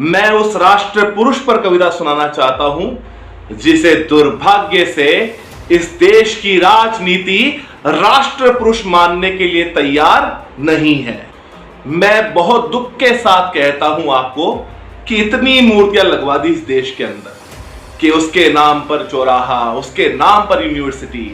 मैं उस राष्ट्र पुरुष पर कविता सुनाना चाहता हूं जिसे दुर्भाग्य से इस देश की राजनीति राष्ट्र पुरुष मानने के लिए तैयार नहीं है। मैं बहुत दुख के साथ कहता हूं आपको कि इतनी मूर्तियां लगवा दी इस देश के अंदर कि उसके नाम पर चौराहा, उसके नाम पर यूनिवर्सिटी।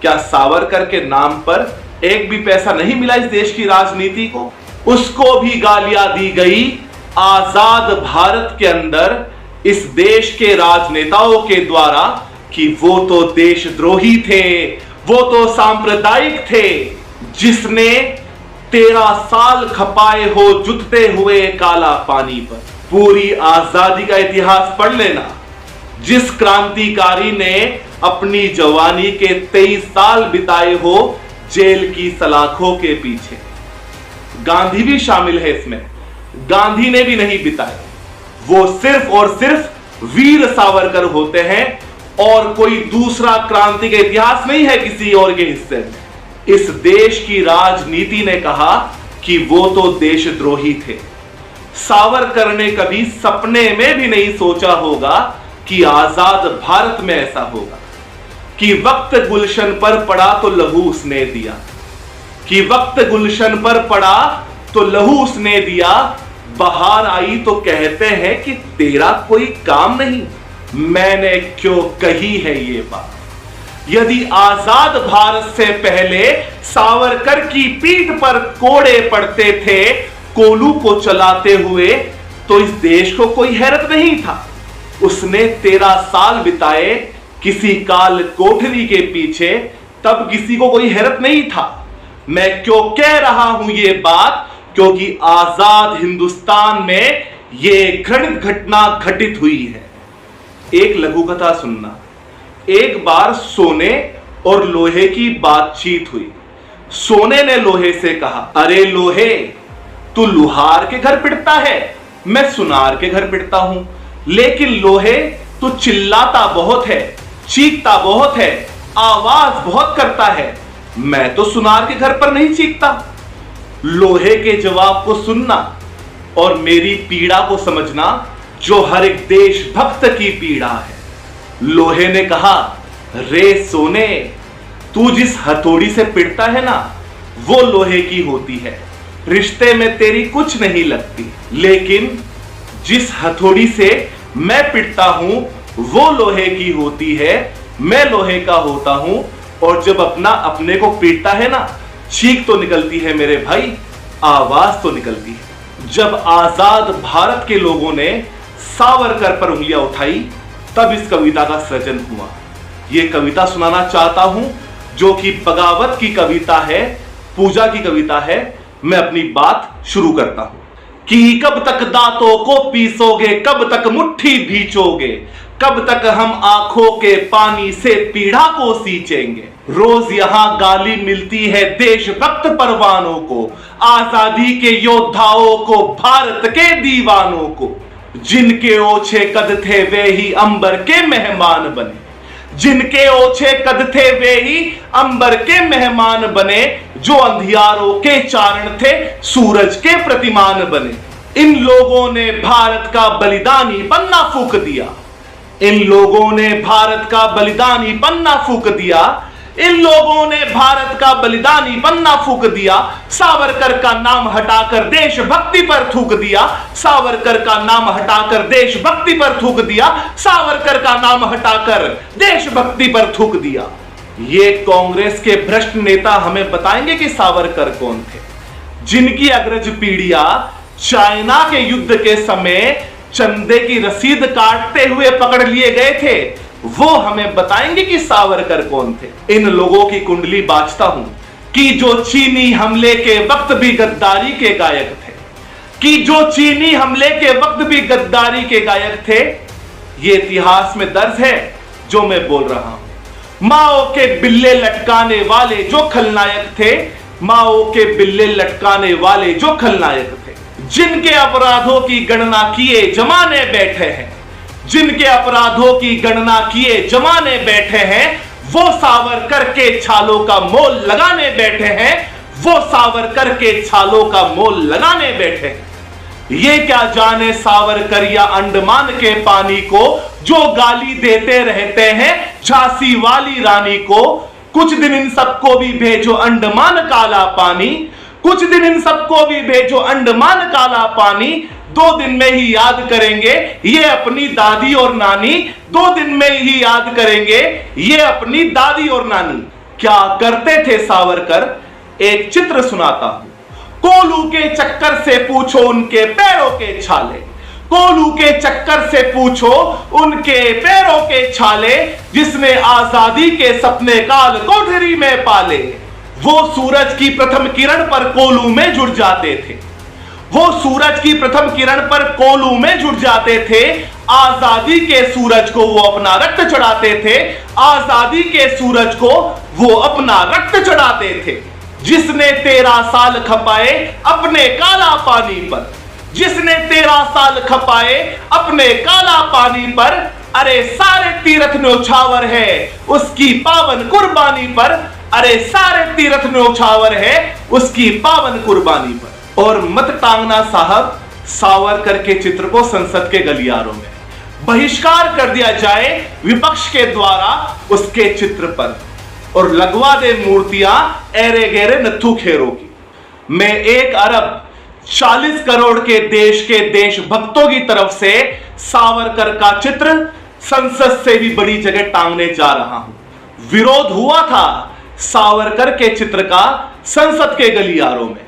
क्या सावरकर के नाम पर एक भी पैसा नहीं मिला इस देश की राजनीति को? उसको भी गालियां दी गई आजाद भारत के अंदर इस देश के राजनेताओं के द्वारा कि वो तो देशद्रोही थे, वो तो सांप्रदायिक थे। जिसने 13 साल खपाए हो जुटते हुए काला पानी पर। पूरी आजादी का इतिहास पढ़ लेना। जिस क्रांतिकारी ने अपनी जवानी के 23 साल बिताए हो जेल की सलाखों के पीछे। गांधी भी शामिल है इसमें। गांधी ने भी नहीं बिताए। वो सिर्फ और सिर्फ वीर सावरकर होते हैं और कोई दूसरा क्रांति का इतिहास नहीं है किसी और के हिस्से में। इस देश की राजनीति ने कहा कि वो तो देशद्रोही थे। सावरकर ने कभी सपने में भी नहीं सोचा होगा कि आजाद भारत में ऐसा होगा कि वक्त गुलशन पर पड़ा तो लहू उसने दिया, कि वक्त गुलशन पर पड़ा तो लहू उसने दिया। बाहर आई तो कहते हैं कि तेरा कोई काम नहीं। मैंने क्यों कही है ये बात? यदि आजाद भारत से पहले सावरकर की पीठ पर कोड़े पड़ते थे कोलू को चलाते हुए तो इस देश को कोई हैरत नहीं था। उसने 13 साल बिताए किसी काल कोठरी के पीछे, तब किसी को कोई हैरत नहीं था। मैं क्यों कह रहा हूं ये बात? क्योंकि आजाद हिंदुस्तान में ये घृणित घटना घटित हुई है। एक लघु कथा सुनना। एक बार सोने और लोहे की बातचीत हुई। सोने ने लोहे से कहा, अरे लोहे, तू लुहार के घर पिटता है, मैं सुनार के घर पिटता हूं। लेकिन लोहे, तू चिल्लाता बहुत है, चीखता बहुत है, आवाज बहुत करता है, मैं तो सुनार के घर पर नहीं चीखता। लोहे के जवाब को सुनना और मेरी पीड़ा को समझना, जो हर एक देशभक्त की पीड़ा है। लोहे ने कहा, रे सोने, तू जिस हथौड़ी से पिटता है ना, वो लोहे की होती है, रिश्ते में तेरी कुछ नहीं लगती। लेकिन जिस हथौड़ी से मैं पिटता हूं वो लोहे की होती है, मैं लोहे का होता हूं। और जब अपना अपने को पीटता है ना, चीख तो निकलती है मेरे भाई, आवाज तो निकलती है। जब आजाद भारत के लोगों ने सावरकर पर उंगलियां उठाई तब इस कविता का सृजन हुआ। यह कविता सुनाना चाहता हूं जो कि बगावत की कविता है, पूजा की कविता है। मैं अपनी बात शुरू करता हूं कि कब तक दांतों को पीसोगे, कब तक मुट्ठी भींचोगे, कब तक हम आंखों के पानी से पीड़ा को सींचेंगे। रोज यहां गाली मिलती है देशभक्त परवानों को, आजादी के योद्धाओं को, भारत के दीवानों को। जिनके ओछे कद थे वे ही अंबर के मेहमान बने, जिनके ओछे कद थे वे ही अंबर के मेहमान बने, जो अंधियारों के चारण थे सूरज के प्रतिमान बने। इन लोगों ने भारत का बलिदानी पन्ना फूंक दिया, इन लोगों ने भारत का बलिदानी पन्ना फूंक दिया, इन लोगों ने भारत का बलिदानी पन्ना फूंक दिया। सावरकर का नाम हटाकर देशभक्ति पर थूक दिया, सावरकर का नाम हटाकर देशभक्ति पर थूक दिया, सावरकर का नाम हटाकर देशभक्ति पर थूक दिया। ये कांग्रेस के भ्रष्ट नेता हमें बताएंगे कि सावरकर कौन थे, जिनकी अग्रज पीढ़ियां चाइना के युद्ध के समय चंदे की रसीद काटते हुए पकड़ लिए गए थे। वो हमें बताएंगे कि सावरकर कौन थे। इन लोगों की कुंडली बांचता हूं कि जो चीनी हमले के वक्त भी गद्दारी के गायक थे, कि जो चीनी हमले के वक्त भी गद्दारी के गायक थे। ये इतिहास में दर्ज है जो मैं बोल रहा हूं। माओ के बिल्ले लटकाने वाले जो खलनायक थे, माओ के बिल्ले लटकाने वाले जो खलनायक थे, जिनके अपराधों की गणना किए जमाने बैठे हैं, जिनके अपराधों की गणना किए जमाने बैठे हैं, वो सावरकर के छालों का मोल लगाने बैठे हैं, वो सावरकर के छालों का मोल लगाने बैठे हैं। ये क्या जाने सावरकर या अंडमान के पानी को, जो गाली देते रहते हैं झांसी वाली रानी को। कुछ दिन इन सबको भी भेजो अंडमान काला पानी, कुछ दिन इन सबको भी भेजो अंडमान काला पानी। 2 दिन में ही याद करेंगे ये अपनी दादी और नानी, 2 दिन में ही याद करेंगे ये अपनी दादी और नानी। क्या करते थे सावरकर, एक चित्र सुनाता हूं। कोलू के चक्कर से पूछो उनके पैरों के छाले, कोलू के चक्कर से पूछो उनके पैरों के छाले, जिसने आजादी के सपने काल कोठरी में पाले। वो सूरज की प्रथम किरण पर कोलू में जुड़ जाते थे, वो सूरज की प्रथम किरण पर कोलू में जुड़ जाते थे। आजादी के सूरज को वो अपना रक्त चढ़ाते थे, आजादी के सूरज को वो अपना रक्त चढ़ाते थे। जिसने 13 साल खपाए अपने काला पानी पर, जिसने 13 साल खपाए अपने काला पानी पर, अरे सारे तीर्थ न्योछावर है उसकी पावन कुर्बानी पर, अरे सारे तीर्थ न्योछावर है उसकी पावन कुर्बानी पर। और मत टांगना साहब सावरकर के चित्र को संसद के गलियारों में, बहिष्कार कर दिया जाए विपक्ष के द्वारा उसके चित्र पर, और लगवा दे मूर्तियां एरे गेरे नत्थू खेरों की। मैं 1 अरब 40 करोड़ के देशभक्तों की तरफ से सावरकर का चित्र संसद से भी बड़ी जगह टांगने जा रहा हूं। विरोध हुआ था सावरकर के चित्र का संसद के गलियारों में।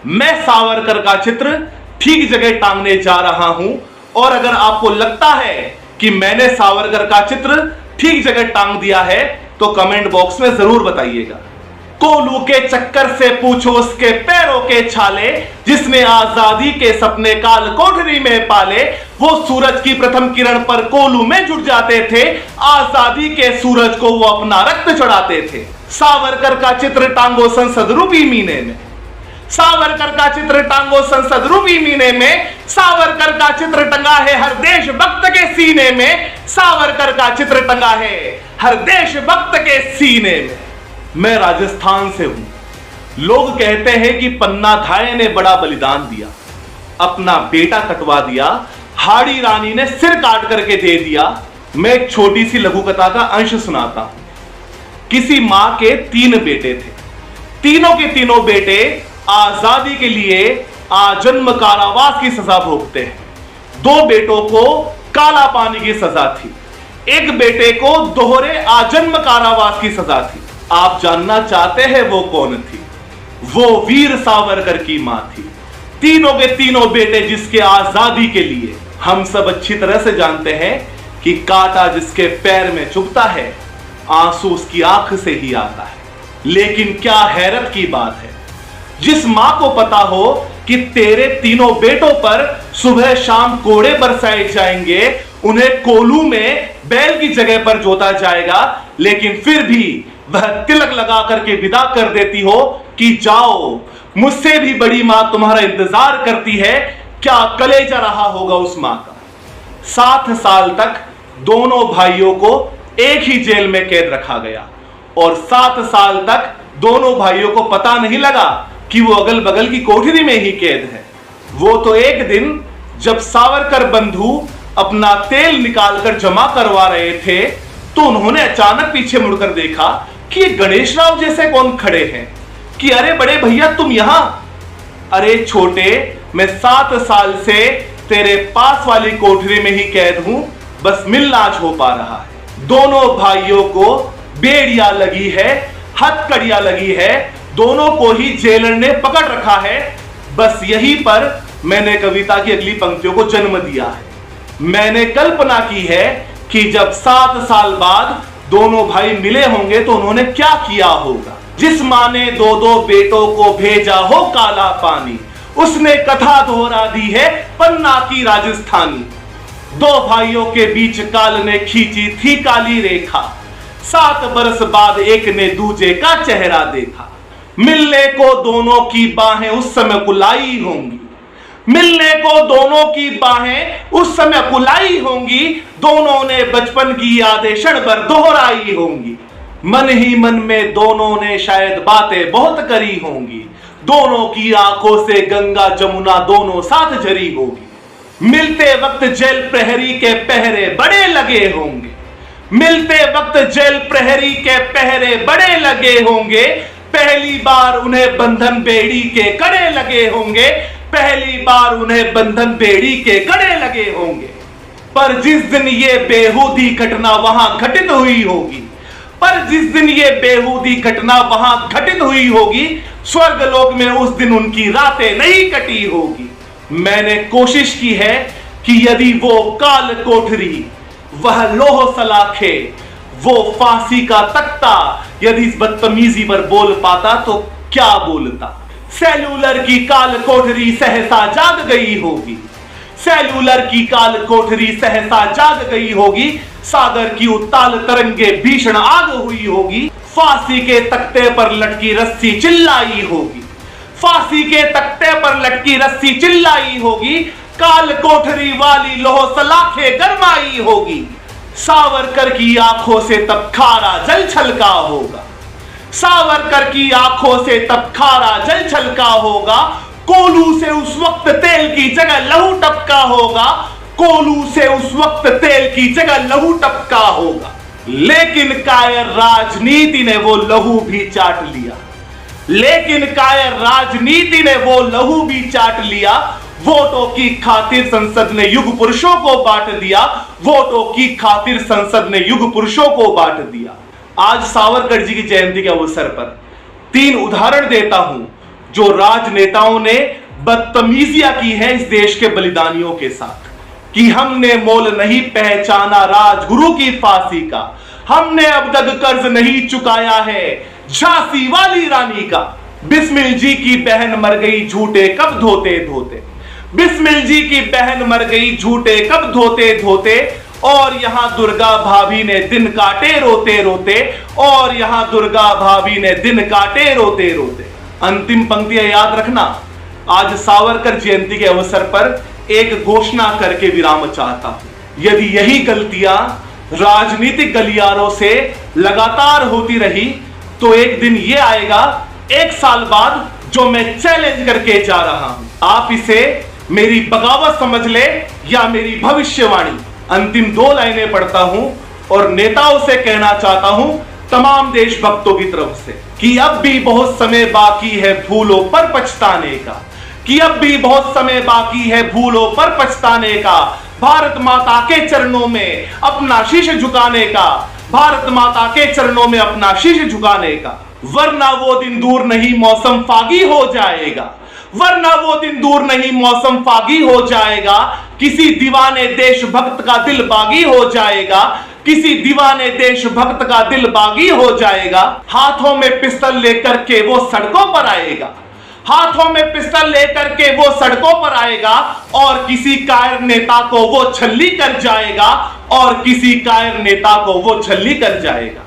मैं सावरकर का चित्र ठीक जगह टांगने जा रहा हूं, और अगर आपको लगता है कि मैंने सावरकर का चित्र ठीक जगह टांग दिया है तो कमेंट बॉक्स में जरूर बताइएगा। कोलू के चक्कर से पूछो उसके पैरों के छाले, जिसने आजादी के सपने काल कोठरी में पाले। वो सूरज की प्रथम किरण पर कोलू में जुड़ जाते थे, आजादी के सूरज को वो अपना रक्त चढ़ाते थे। सावरकर का चित्र टांगो संसद रूपी मीने में, सावरकर का चित्र टांगो संसद रूपी मीने में, सावरकर का चित्र टंगा है हर देशभक्त के सीने में, सावरकर का चित्र टंगा है हर देशभक्त के सीने में। मैं राजस्थान से हूं। लोग कहते हैं कि पन्ना धाय ने बड़ा बलिदान दिया, अपना बेटा कटवा दिया, हाड़ी रानी ने सिर काट करके दे दिया। मैं एक छोटी सी लघु कथा का अंश सुनाता हूं। किसी मां के 3 बेटे थे, तीनों के तीनों बेटे आजादी के लिए आजन्म कारावास की सजा भोगते हैं। 2 बेटों को काला पानी की सजा थी, एक बेटे को दोहरे आजन्म कारावास की सजा थी। आप जानना चाहते हैं वो कौन थी? वो वीर सावरकर की मां थी। तीनों के तीनों बेटे जिसके आजादी के लिए हम सब अच्छी तरह से जानते हैं कि कांटा जिसके पैर में चुभता है आंसू उसकी आंख से ही आता है। लेकिन क्या हैरत की बात है, जिस मां को पता हो कि तेरे तीनों बेटों पर सुबह शाम कोड़े बरसाए जाएंगे, उन्हें कोलू में बैल की जगह पर जोता जाएगा, लेकिन फिर भी वह तिलक लगा करके विदा कर देती हो कि जाओ, मुझसे भी बड़ी मां तुम्हारा इंतजार करती है। क्या कलेजा रहा होगा उस मां का। 7 साल तक दोनों भाइयों को एक ही जेल में कैद रखा गया, और 7 साल तक दोनों भाइयों को पता नहीं लगा कि वो अगल बगल की कोठरी में ही कैद है। वो तो एक दिन जब सावरकर बंधु अपना तेल निकालकर जमा करवा रहे थे, तो उन्होंने अचानक पीछे मुड़कर देखा कि गणेश राव जैसे कौन खड़े हैं, कि अरे बड़े भैया तुम यहां। अरे छोटे, मैं 7 साल से तेरे पास वाली कोठरी में ही कैद हूं, बस मिलना आज हो पा रहा है। दोनों भाइयों को बेड़ियां लगी है, हथकड़ियां लगी है, दोनों को ही जेलर ने पकड़ रखा है। बस यहीं पर मैंने कविता की अगली पंक्तियों को जन्म दिया है। मैंने कल्पना की है कि जब 7 साल बाद दोनों भाई मिले होंगे तो उन्होंने क्या किया होगा। जिस मां ने 2-2 बेटों को भेजा हो काला पानी, उसने कथा दोहरा दी है पन्ना की राजस्थानी। 2 भाइयों के बीच काल ने खींची थी काली रेखा, 7 बरस बाद एक ने दूजे का चेहरा देखा। मिलने को दोनों की बाहें उस समय कुलाई होंगी, मिलने को दोनों की बाहें उस समय कुलाई होंगी, दोनों ने बचपन की यादें क्षण भर दोहराई होंगी। मन ही मन में दोनों ने शायद बातें बहुत करी होंगी, दोनों की आंखों से गंगा जमुना दोनों साथ झरी होगी। मिलते वक्त जेल प्रहरी के पहरे बड़े लगे होंगे। मिलते वक्त जेल प्रहरी के पहरे बड़े लगे होंगे। पहली बार उन्हें बंधन बेड़ी के कड़े लगे होंगे। पहली बार उन्हें बंधन बेड़ी के कड़े लगे होंगे। पर जिस दिन ये बेहूदी घटना वहां घटित हुई होगी, पर जिस दिन ये बेहूदी घटना वहां घटित हुई होगी, स्वर्गलोक में उस दिन उनकी रातें नहीं कटी होगी। मैंने कोशिश की है कि यदि वो काल कोठरी, वह लोह सलाखे, वो फांसी का तख्ता यदि इस बदतमीजी पर बोल पाता तो क्या बोलता। सेल्यूलर की काल कोठरी सहसा जाग गई होगी। सेल्यूलर की काल कोठरी सहसा जाग गई होगी। सागर की उत्ताल तरंगे भीषण आग हुई होगी। फांसी के तख्ते पर लटकी रस्सी चिल्लाई होगी। फांसी के तख्ते पर लटकी रस्सी चिल्लाई होगी। काल कोठरी वाली लोह सलाखे गरमाई होगी। सावरकर की आंखों से तब खारा जल छलका होगा। सावरकर की आंखों से तब खारा जल छलका होगा। कोलू से उस वक्त तेल की जगह लहू टपका होगा। कोलू से उस वक्त तेल की जगह लहू टपका होगा। लेकिन कायर राजनीति ने वो लहू भी चाट लिया। लेकिन कायर राजनीति ने वो लहू भी चाट लिया। वोटों की खातिर संसद ने युग पुरुषों को बांट दिया। वोटों की खातिर संसद ने युग पुरुषों को बांट दिया। आज सावरकर जी की जयंती के अवसर पर 3 उदाहरण देता हूं जो राजनेताओं ने बदतमीजियां की है इस देश के बलिदानियों के साथ। कि हमने मोल नहीं पहचाना राजगुरु की फांसी का। हमने अब तक कर्ज नहीं चुकाया है झांसी वाली रानी का। बिस्मिल जी की बहन मर गई झूठे कब धोते धोते। बिस्मिल जी की बहन मर गई झूठे कब धोते धोते। और यहां दुर्गा भाभी ने दिन काटे रोते रोते। और यहां दुर्गा भाभी ने दिन काटे रोते रोते। अंतिम पंक्तियां याद रखना। आज सावरकर जयंती के अवसर पर एक घोषणा करके विराम चाहता हूं। यदि यही गलतियां राजनीतिक गलियारों से लगातार होती रही तो एक दिन ये आएगा 1 साल बाद जो मैं चैलेंज करके जा रहा हूं। आप इसे मेरी बगावत समझ ले या मेरी भविष्यवाणी। अंतिम 2 लाइनें पढ़ता हूं और नेताओं से कहना चाहता हूं, तमाम देशभक्तों की तरफ से, कि अब भी बहुत समय बाकी है भूलों पर पछताने का। कि अब भी बहुत समय बाकी है भूलों पर पछताने का। भारत माता के चरणों में अपना शीश झुकाने का। भारत माता के चरणों में अपना शीश झुकाने का। वरना वो दिन दूर नहीं मौसम फागी हो जाएगा। वरना वो दिन दूर नहीं मौसम फागी हो जाएगा। किसी दीवाने देशभक्त का दिल बागी हो जाएगा। किसी दीवाने देशभक्त का दिल बागी हो जाएगा। हाथों में पिस्तौल लेकर के वो सड़कों पर आएगा। हाथों में पिस्तौल लेकर के वो सड़कों पर आएगा। और किसी कायर नेता को वो छल्ली कर जाएगा। और किसी कायर नेता को वो छल्ली कर जाएगा।